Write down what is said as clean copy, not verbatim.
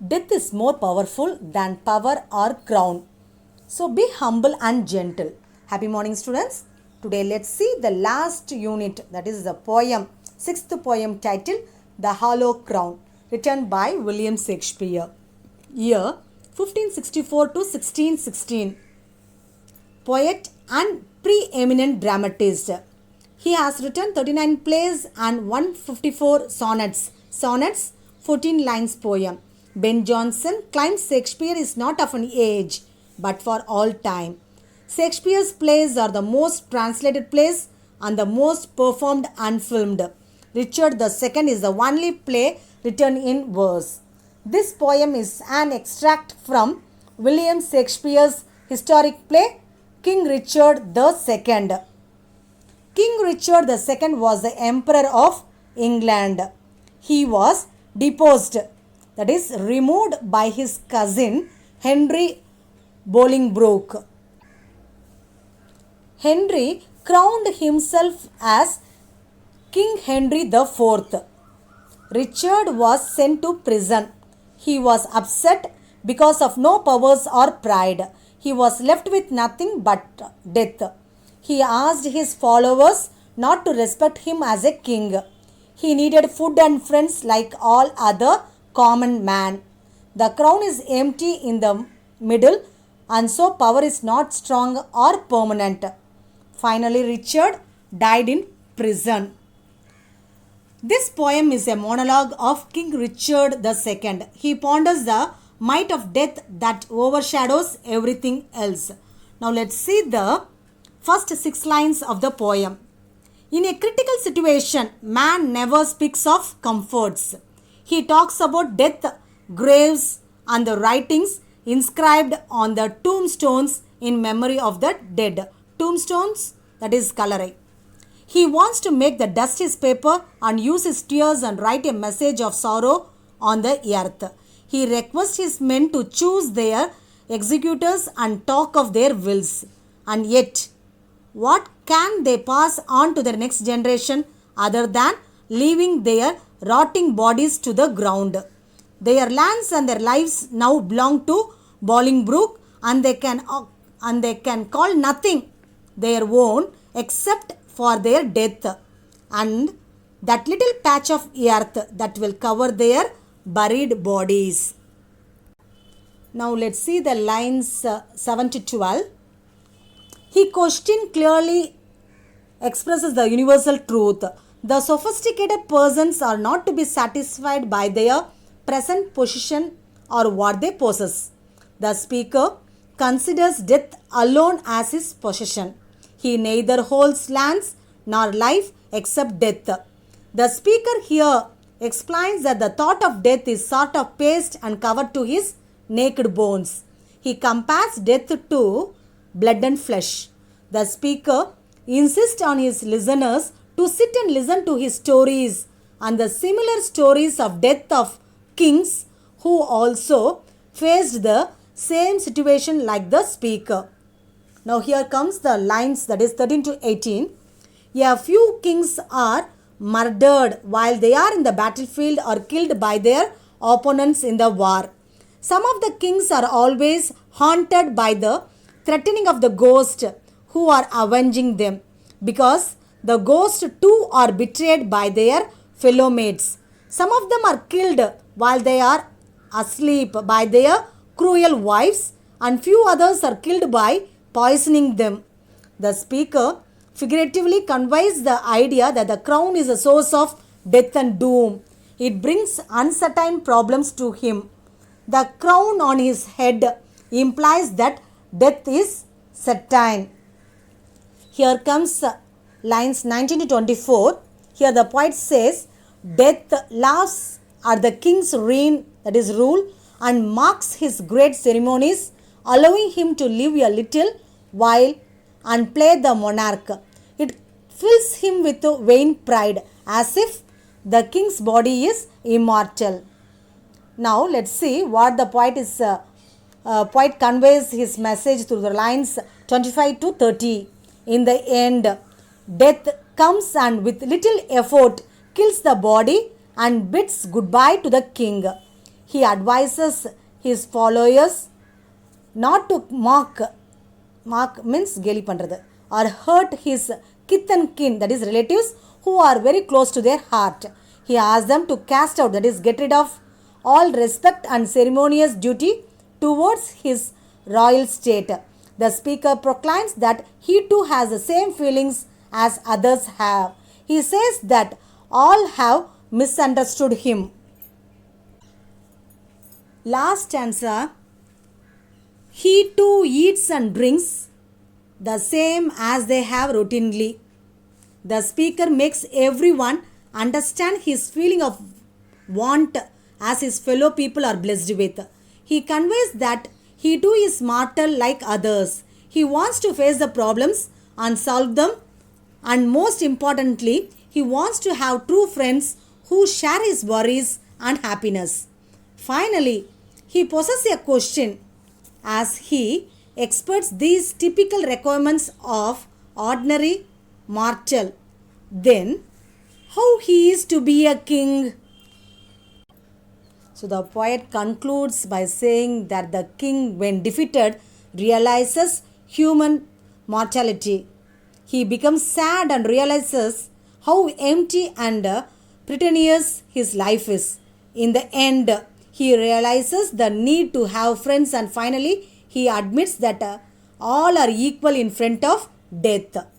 Death is more powerful than power or crown. So be humble and gentle. Happy morning, students. Today let's see the last unit, that is the poem, sixth poem titled The Hollow Crown, written by William Shakespeare. Year 1564 to 1616. Poet and preeminent dramatist. He has written 39 plays and 154 sonnets. Sonnets, 14 lines poem. Ben Jonson claims Shakespeare is not of an age, but for all time. Shakespeare's plays are the most translated plays and the most performed and filmed. Richard II is the only play written in verse. This poem is an extract from William Shakespeare's historic play King Richard II. King Richard II was the Emperor of England. He was deposed, that is, removed by his cousin Henry Bolingbroke. Henry crowned himself as King Henry IV. Richard was sent to prison. He was upset because of no powers or pride. He was left with nothing but death. He asked his followers not to respect him as a king. He needed food and friends like all other common man. The crown is empty in the middle, and so power is not strong or permanent. Finally, Richard died in prison. This poem is a monologue of King Richard II. He ponders the might of death that overshadows everything else. Now let's see the first 6 lines of the poem. In a critical situation, man never speaks of comforts. He talks about death, graves, and the writings inscribed on the tombstones in memory of the dead. Tombstones, that is Kalari. He wants to make the dust his paper and use his tears and write a message of sorrow on the earth. He requests his men to choose their executors and talk of their wills. And yet, what can they pass on to the next generation other than leaving their rotting bodies to the ground? Their lands and their lives now belong to Bolingbroke, and they can call nothing their own except for their death and that little patch of earth that will cover their buried bodies. Now let's see the lines 7 to 12. He question clearly expresses the universal truth. The sophisticated persons are not to be satisfied by their present position or what they possess. The speaker considers death alone as his possession. He neither holds lands nor life except death. The speaker here explains that the thought of death is sort of paste and covered to his naked bones. He compares death to blood and flesh. The speaker insists on his listeners to sit and listen to his stories and the similar stories of death of kings who also faced the same situation like the speaker. Now here comes the lines, that is 13 to 18. A few kings are murdered while they are in the battlefield or killed by their opponents in the war. Some of the kings are always haunted by the threatening of the ghost who are avenging them, because the ghosts too are betrayed by their fellow mates. Some of them are killed while they are asleep by their cruel wives, and few others are killed by poisoning them. The speaker figuratively conveys the idea that the crown is a source of death and doom. It brings uncertain problems to him. The crown on his head implies that death is certain. Here comes lines 19 to 24. Here the poet says, death laughs at the king's reign, that is rule, and marks his great ceremonies, allowing him to live a little while and play the monarch. It fills him with vain pride, as if the king's body is immortal. Now let's see what the poet conveys his message through the lines 25 to 30. In the end, death comes and with little effort kills the body and bids goodbye to the king. He advises his followers not to mock means geli பண்றது, or hurt his kith and kin, that is relatives who are very close to their heart. He asks them to cast out, that is get rid of all respect and ceremonious duty towards his royal state. The speaker proclaims that he too has the same feelings as others have. He says that all have misunderstood him. Last stanza. He too eats and drinks the same as they have routinely. The speaker makes everyone understand his feeling of want as his fellow people are blessed with. He conveys that he too is mortal like others. He wants to face the problems and solve them, and most importantly, he wants to have true friends who share his worries and happiness. Finally, he poses a question as he experts these typical requirements of ordinary mortal. Then, how he is to be a king? So the poet concludes by saying that the king, when defeated, realizes human mortality. He becomes sad and realizes how empty and pretentious his life is. In the end, he realizes the need to have friends, and finally he admits that all are equal in front of death.